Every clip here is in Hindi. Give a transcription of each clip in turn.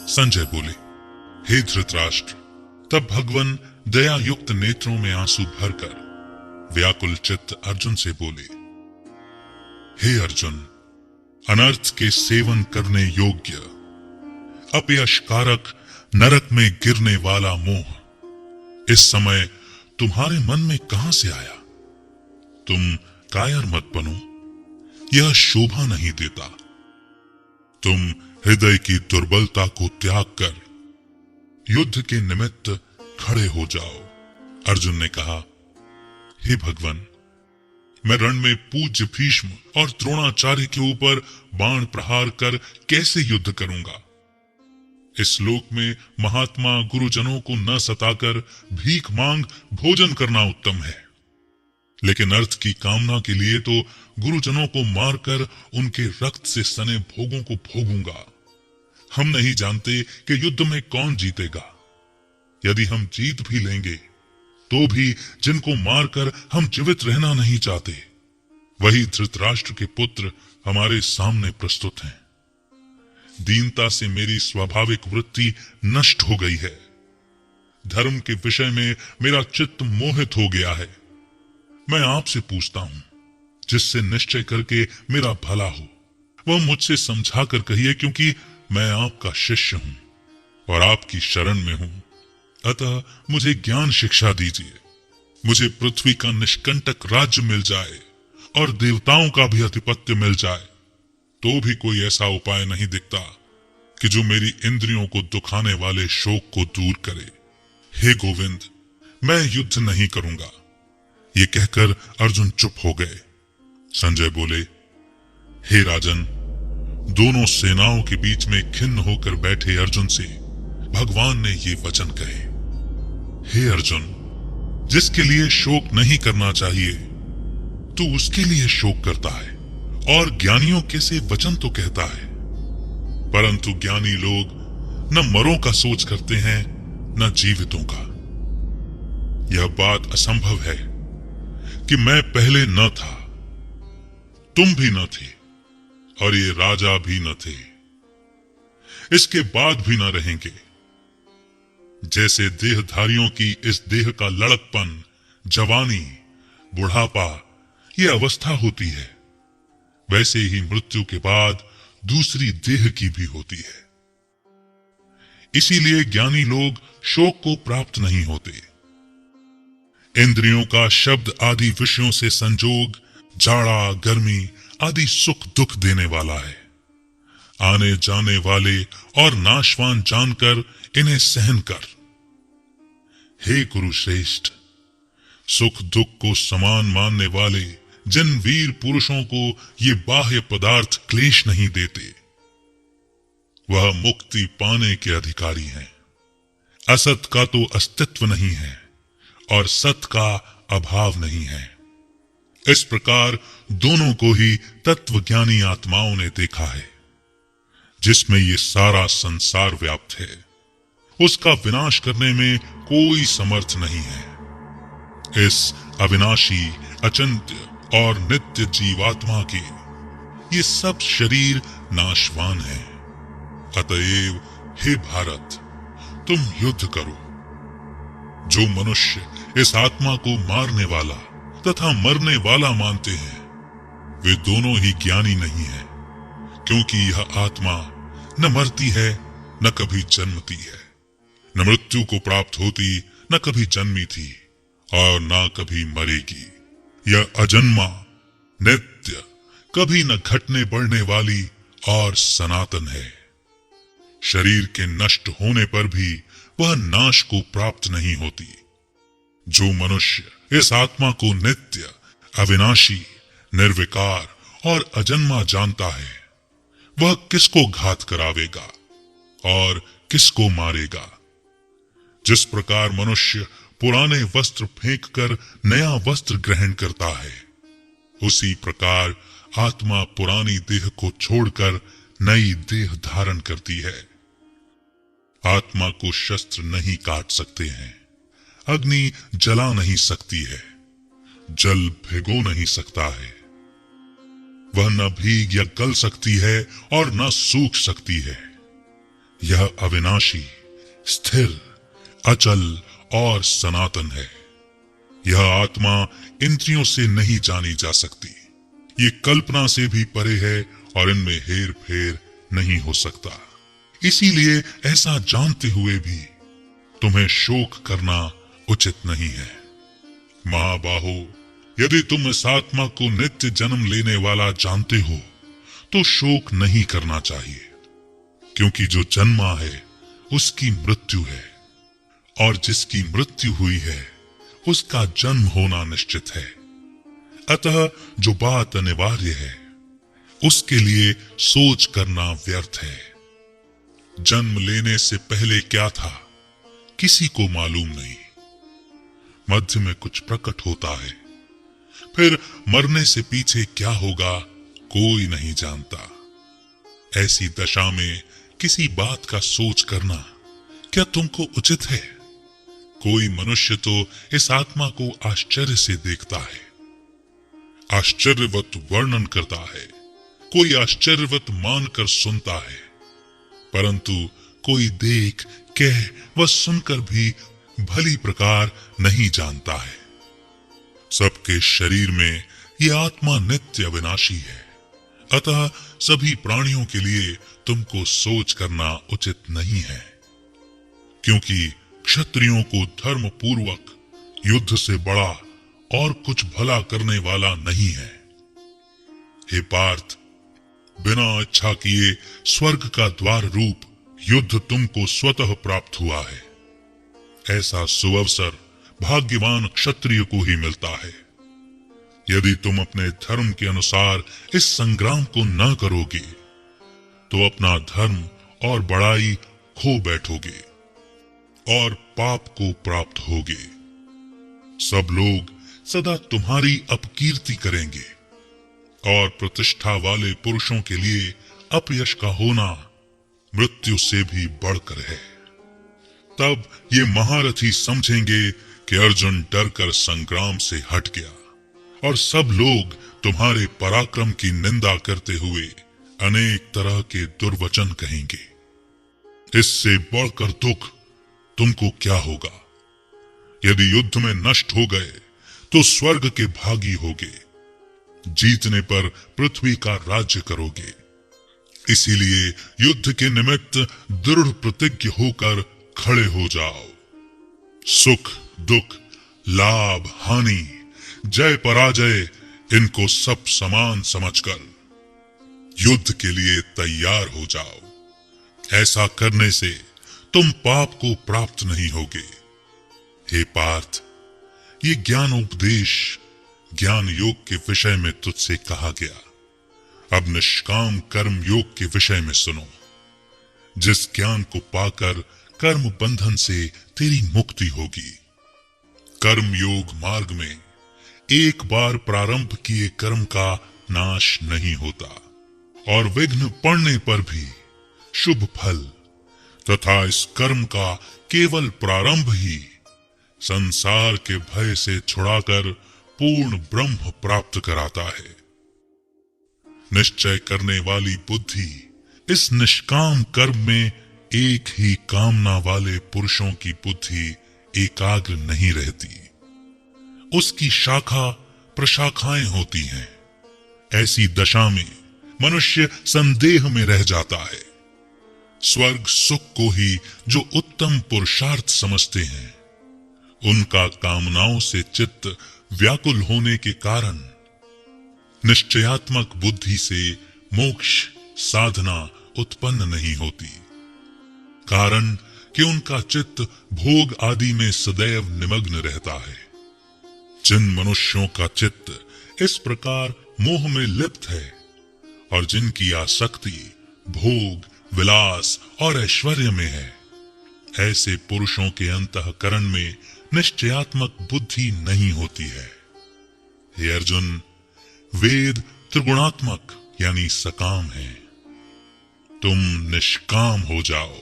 संजय बोले, हे धृतराष्ट्र। तब भगवान दया युक्त नेत्रों में आंसू भरकर व्याकुल चित्त अर्जुन से बोले, हे अर्जुन, अनर्थ के सेवन करने योग्य अपयशकारक नरक में गिरने वाला मोह इस समय तुम्हारे मन में कहां से आया? तुम कायर मत बनो, यह शोभा नहीं देता। तुम हृदय की दुर्बलता को त्याग कर युद्ध के निमित्त खड़े हो जाओ। अर्जुन ने कहा, हे भगवान, मैं रण में पूज्य भीष्म और द्रोणाचार्य के ऊपर बाण प्रहार कर कैसे युद्ध करूंगा? इस लोक में महात्मा गुरुजनों को न सताकर भीख मांग भोजन करना उत्तम है, लेकिन अर्थ की कामना के लिए तो गुरुजनों को मारकर उनके रक्त से सने भोगों को भोगूंगा। हम नहीं जानते कि युद्ध में कौन जीतेगा। यदि हम जीत भी लेंगे तो भी जिनको मारकर हम जीवित रहना नहीं चाहते, वही धृतराष्ट्र के पुत्र हमारे सामने प्रस्तुत हैं। दीनता से मेरी स्वाभाविक वृत्ति नष्ट हो गई है। धर्म के विषय में मेरा चित्त मोहित हो गया है। मैं आपसे पूछता हूं, जिससे निश्चय करके मेरा भला हो, वह मुझसे समझा कर कहिए, क्योंकि मैं आपका शिष्य हूं और आपकी शरण में हूं। अतः मुझे ज्ञान शिक्षा दीजिए। मुझे पृथ्वी का निष्कंटक राज्य मिल जाए और देवताओं का भी आधिपत्य मिल जाए, तो भी कोई ऐसा उपाय नहीं दिखता कि जो मेरी इंद्रियों को दुखाने वाले शोक को दूर करे। हे गोविंद, मैं युद्ध नहीं करूंगा। ये कहकर अर्जुन चुप हो गए। संजय बोले, हे राजन, दोनों सेनाओं के बीच में खिन्न होकर बैठे अर्जुन से भगवान ने ये वचन कहे, हे अर्जुन, जिसके लिए शोक नहीं करना चाहिए तो उसके लिए शोक करता है, और ज्ञानियों के से वचन तो कहता है, परंतु ज्ञानी लोग न मरों का सोच करते हैं न जीवितों का। यह बात असंभव है कि मैं पहले न था, तुम भी न थे, और ये राजा भी न थे, इसके बाद भी न रहेंगे। जैसे देहधारियों की इस देह का लड़कपन, जवानी, बुढ़ापा ये अवस्था होती है, वैसे ही मृत्यु के बाद दूसरी देह की भी होती है। इसीलिए ज्ञानी लोग शोक को प्राप्त नहीं होते। इंद्रियों का शब्द आदि विषयों से संजोग जाड़ा गर्मी आदि सुख दुख देने वाला है। आने जाने वाले और नाशवान जानकर इन्हें सहन कर। हे कुरुश्रेष्ठ, सुख दुख को समान मानने वाले जिन वीर पुरुषों को ये बाह्य पदार्थ क्लेश नहीं देते, वह मुक्ति पाने के अधिकारी हैं। असत का तो अस्तित्व नहीं है और सत का अभाव नहीं है। इस प्रकार दोनों को ही तत्वज्ञानी आत्माओं ने देखा है। जिसमें ये सारा संसार व्याप्त है, उसका विनाश करने में कोई समर्थ नहीं है। इस अविनाशी, अचिंत्य और नित्य जीवात्मा के ये सब शरीर नाशवान हैं। अतएव हे भारत, तुम युद्ध करो। जो मनुष्य इस आत्मा को मारने वाला तथा मरने वाला मानते हैं, वे दोनों ही ज्ञानी नहीं है, क्योंकि यह आत्मा न मरती है न कभी जन्मती है, न मृत्यु को प्राप्त होती न कभी जन्मी थी और न कभी मरेगी। यह अजन्मा, नित्य, कभी न घटने बढ़ने वाली और सनातन है। शरीर के नष्ट होने पर भी वह नाश को प्राप्त नहीं होती। जो मनुष्य इस आत्मा को नित्य, अविनाशी, निर्विकार और अजन्मा जानता है, वह किसको घात करावेगा और किसको मारेगा। जिस प्रकार मनुष्य पुराने वस्त्र फेंक कर नया वस्त्र ग्रहण करता है, उसी प्रकार आत्मा पुरानी देह को छोड़कर नई देह धारण करती है। आत्मा को शस्त्र नहीं काट सकते हैं, अग्नि जला नहीं सकती है, जल भिगो नहीं सकता है। वह न भीग या गल सकती है और न सूख सकती है। यह अविनाशी, स्थिर, अचल और सनातन है। यह आत्मा इंद्रियों से नहीं जानी जा सकती। ये कल्पना से भी परे है और इनमें हेर फेर नहीं हो सकता। इसीलिए ऐसा जानते हुए भी तुम्हें शोक करना उचित नहीं है। महाबाहो, यदि तुम इस आत्मा को नित्य जन्म लेने वाला जानते हो तो शोक नहीं करना चाहिए, क्योंकि जो जन्मा है उसकी मृत्यु है, और जिसकी मृत्यु हुई है उसका जन्म होना निश्चित है। अतः जो बात अनिवार्य है उसके लिए सोच करना व्यर्थ है। जन्म लेने से पहले क्या था किसी को मालूम नहीं। मध्य में कुछ प्रकट होता है, फिर मरने से पीछे क्या होगा कोई नहीं जानता। ऐसी दशा में किसी बात का सोच करना क्या तुमको उचित है? कोई मनुष्य तो इस आत्मा को आश्चर्य से देखता है, आश्चर्यवत वर्णन करता है, कोई आश्चर्यवत मानकर सुनता है, परंतु कोई देख कह व सुनकर भी भली प्रकार नहीं जानता है। सबके शरीर में यह आत्मा नित्य अविनाशी है। अतः सभी प्राणियों के लिए तुमको सोच करना उचित नहीं है, क्योंकि क्षत्रियों को धर्म पूर्वक युद्ध से बड़ा और कुछ भला करने वाला नहीं है। हे पार्थ, बिना इच्छा किए स्वर्ग का द्वार रूप युद्ध तुमको स्वतः प्राप्त हुआ है। ऐसा सुअवसर भाग्यवान क्षत्रिय को ही मिलता है। यदि तुम अपने धर्म के अनुसार इस संग्राम को न करोगे तो अपना धर्म और बड़ाई खो बैठोगे और पाप को प्राप्त होगे। सब लोग सदा तुम्हारी अपकीर्ति करेंगे और प्रतिष्ठा वाले पुरुषों के लिए अपयश का होना मृत्यु से भी बढ़कर है। तब ये महारथी समझेंगे कि अर्जुन डरकर संग्राम से हट गया, और सब लोग तुम्हारे पराक्रम की निंदा करते हुए अनेक तरह के दुर्वचन कहेंगे। इससे बढ़कर दुख तुमको क्या होगा? यदि युद्ध में नष्ट हो गए तो स्वर्ग के भागी होगे, जीतने पर पृथ्वी का राज्य करोगे। इसीलिए युद्ध के निमित्त दृढ़ प्रतिज्ञ होकर खड़े हो जाओ। सुख दुख, लाभ हानि, जय पराजय, इनको सब समान समझकर युद्ध के लिए तैयार हो जाओ। ऐसा करने से तुम पाप को प्राप्त नहीं होगे। हे पार्थ, ये ज्ञान उपदेश ज्ञान योग के विषय में तुझसे कहा गया। अब निष्काम कर्म योग के विषय में सुनो। जिस ज्ञान को पाकर कर्म बंधन से तेरी मुक्ति होगी। कर्म योग मार्ग में एक बार प्रारंभ किए कर्म का नाश नहीं होता, और विघ्न पड़ने पर भी शुभ फल तथा इस कर्म का केवल प्रारंभ ही संसार के भय से छुड़ाकर पूर्ण ब्रह्म प्राप्त कराता है। निश्चय करने वाली बुद्धि इस निष्काम कर्म में एक ही कामना वाले पुरुषों की बुद्धि एकाग्र नहीं रहती। उसकी शाखा प्रशाखाएं होती हैं। ऐसी दशा में मनुष्य संदेह में रह जाता है। स्वर्ग सुख को ही जो उत्तम पुरुषार्थ समझते हैं, उनका कामनाओं से चित्त व्याकुल होने के कारण निश्चयात्मक बुद्धि से मोक्ष साधना उत्पन्न नहीं होती। कारण कि उनका चित्त भोग आदि में सदैव निमग्न रहता है। जिन मनुष्यों का चित्त इस प्रकार मोह में लिप्त है और जिनकी आसक्ति भोग, विलास और ऐश्वर्य में है, ऐसे पुरुषों के अंतःकरण में निश्चयात्मक बुद्धि नहीं होती है। हे अर्जुन, वेद त्रिगुणात्मक यानी सकाम है। तुम निष्काम हो जाओ।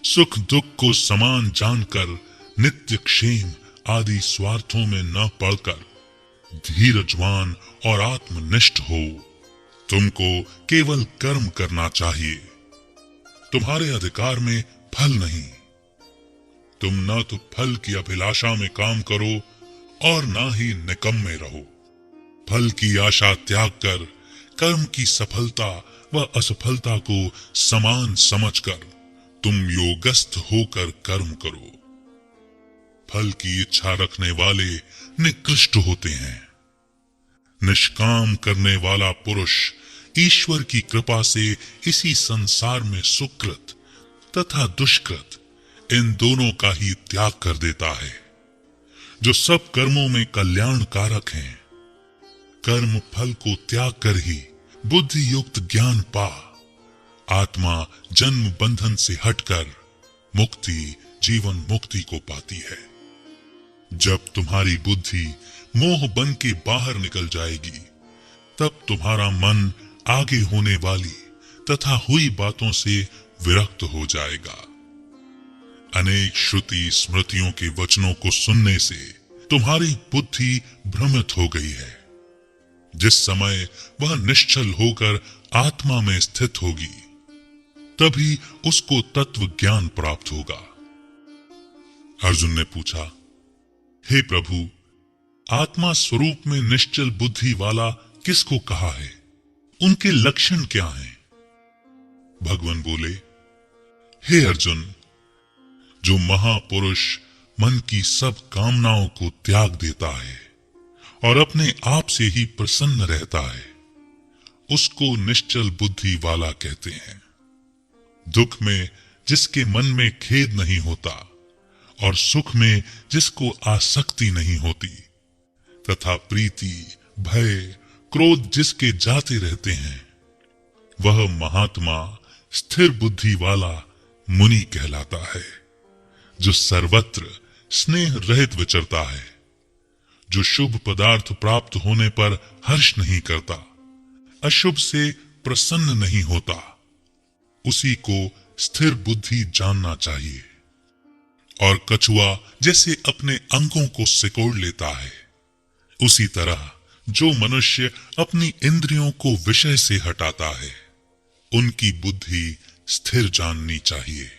सुख दुख को समान जानकर नित्य क्षेम आदि स्वार्थों में न पड़कर धीरजवान और आत्मनिष्ठ हो। तुमको केवल कर्म करना चाहिए। तुम्हारे अधिकार में फल नहीं। तुम न तो फल की अभिलाषा में काम करो और ना ही निकम्मे रहो। फल की आशा त्याग कर कर्म की सफलता व असफलता को समान समझकर तुम योगस्थ होकर कर्म करो। फल की इच्छा रखने वाले निकृष्ट होते हैं। निष्काम करने वाला पुरुष ईश्वर की कृपा से इसी संसार में सुकृत तथा दुष्कृत इन दोनों का ही त्याग कर देता है, जो सब कर्मों में कल्याणकारक हैं। कर्म फल को त्याग कर ही बुद्धि युक्त ज्ञान पा आत्मा जन्म बंधन से हटकर मुक्ति जीवन मुक्ति को पाती है। जब तुम्हारी बुद्धि मोह बन के बाहर निकल जाएगी, तब तुम्हारा मन आगे होने वाली तथा हुई बातों से विरक्त हो जाएगा। अनेक श्रुति स्मृतियों के वचनों को सुनने से तुम्हारी बुद्धि भ्रमित हो गई है। जिस समय वह निश्चल होकर आत्मा में स्थित होगी, तभी उसको तत्व ज्ञान प्राप्त होगा। अर्जुन ने पूछा, हे प्रभु, आत्मा स्वरूप में निश्चल बुद्धि वाला किसको कहा है? उनके लक्षण क्या हैं? भगवान बोले, हे अर्जुन, जो महापुरुष मन की सब कामनाओं को त्याग देता है और अपने आप से ही प्रसन्न रहता है, उसको निश्चल बुद्धि वाला कहते हैं। दुख में जिसके मन में खेद नहीं होता और सुख में जिसको आसक्ति नहीं होती तथा प्रीति भय क्रोध जिसके जाते रहते हैं, वह महात्मा स्थिर बुद्धि वाला मुनि कहलाता है, जो सर्वत्र स्नेह रहित विचरता है, जो शुभ पदार्थ प्राप्त होने पर हर्ष नहीं करता, अशुभ से प्रसन्न नहीं होता, उसी को स्थिर बुद्धि जानना चाहिए। और कछुआ जैसे अपने अंगों को सिकोड़ लेता है, उसी तरह जो मनुष्य अपनी इंद्रियों को विषय से हटाता है, उनकी बुद्धि स्थिर जाननी चाहिए।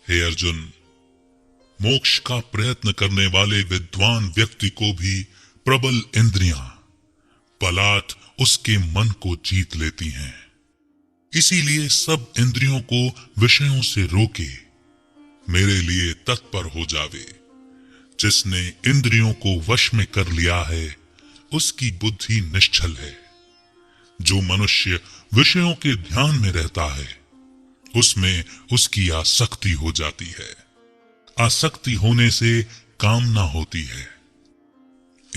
हे अर्जुन, मोक्ष का प्रयत्न करने वाले विद्वान व्यक्ति को भी प्रबल इंद्रियां बलात् उसके मन को जीत लेती हैं। इसीलिए सब इंद्रियों को विषयों से रोके मेरे लिए तत्पर हो जावे। जिसने इंद्रियों को वश में कर लिया है, उसकी बुद्धि निश्चल है। जो मनुष्य विषयों के ध्यान में रहता है, उसमें उसकी आसक्ति हो जाती है। आसक्ति होने से कामना होती है।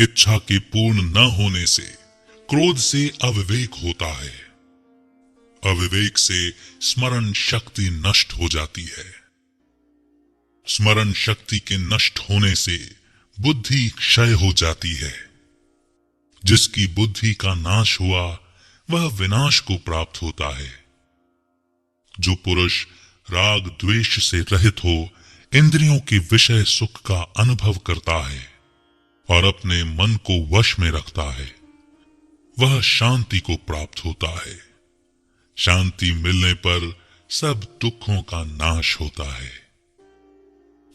इच्छा के पूर्ण न होने से क्रोध से अविवेक होता है। अविवेक से स्मरण शक्ति नष्ट हो जाती है। स्मरण शक्ति के नष्ट होने से बुद्धि क्षय हो जाती है। जिसकी बुद्धि का नाश हुआ, वह विनाश को प्राप्त होता है। जो पुरुष राग द्वेष से रहित हो इंद्रियों के विषय सुख का अनुभव करता है और अपने मन को वश में रखता है, वह शांति को प्राप्त होता है। शांति मिलने पर सब दुखों का नाश होता है।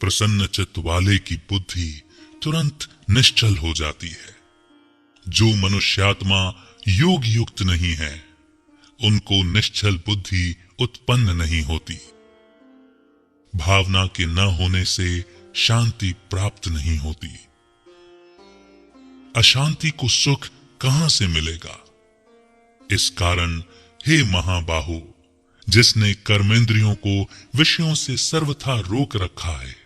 प्रसन्न चित्त वाले की बुद्धि तुरंत निश्चल हो जाती है। जो मनुष्यात्मा योग युक्त नहीं है, उनको निश्चल बुद्धि उत्पन्न नहीं होती। भावना के न होने से शांति प्राप्त नहीं होती। अशांति को सुख कहां से मिलेगा? इस कारण हे महाबाहो, जिसने कर्मेंद्रियों को विषयों से सर्वथा रोक रखा है,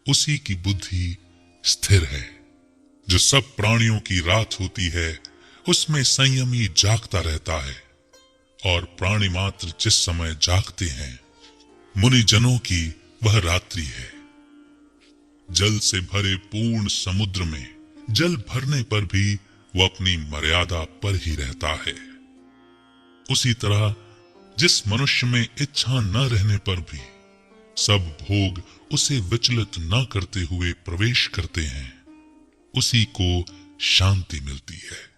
उसी की बुद्धि स्थिर है। जो सब प्राणियों की रात होती है, उसमें संयमी जागता रहता है, और प्राणी मात्र जिस समय जागते हैं, मुनिजनों की वह रात्रि है। जल से भरे पूर्ण समुद्र में जल भरने पर भी वह अपनी मर्यादा पर ही रहता है। उसी तरह जिस मनुष्य में इच्छा न रहने पर भी सब भोग उसे विचलित न करते हुए प्रवेश करते हैं, उसी को शांति मिलती है।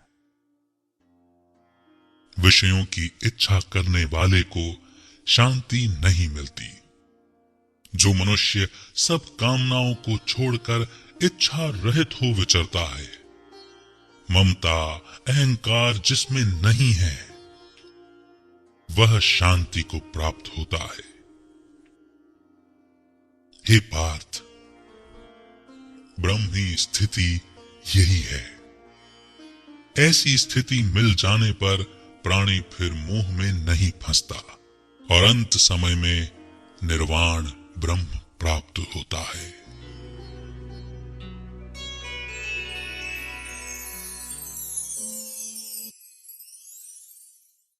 विषयों की इच्छा करने वाले को शांति नहीं मिलती। जो मनुष्य सब कामनाओं को छोड़कर इच्छा रहित हो विचरता है, ममता अहंकार जिसमें नहीं है, वह शांति को प्राप्त होता है। हे पार्थ, ब्रह्मी स्थिति यही है। ऐसी स्थिति मिल जाने पर प्राणी फिर मोह में नहीं फंसता और अंत समय में निर्वाण ब्रह्म प्राप्त होता है।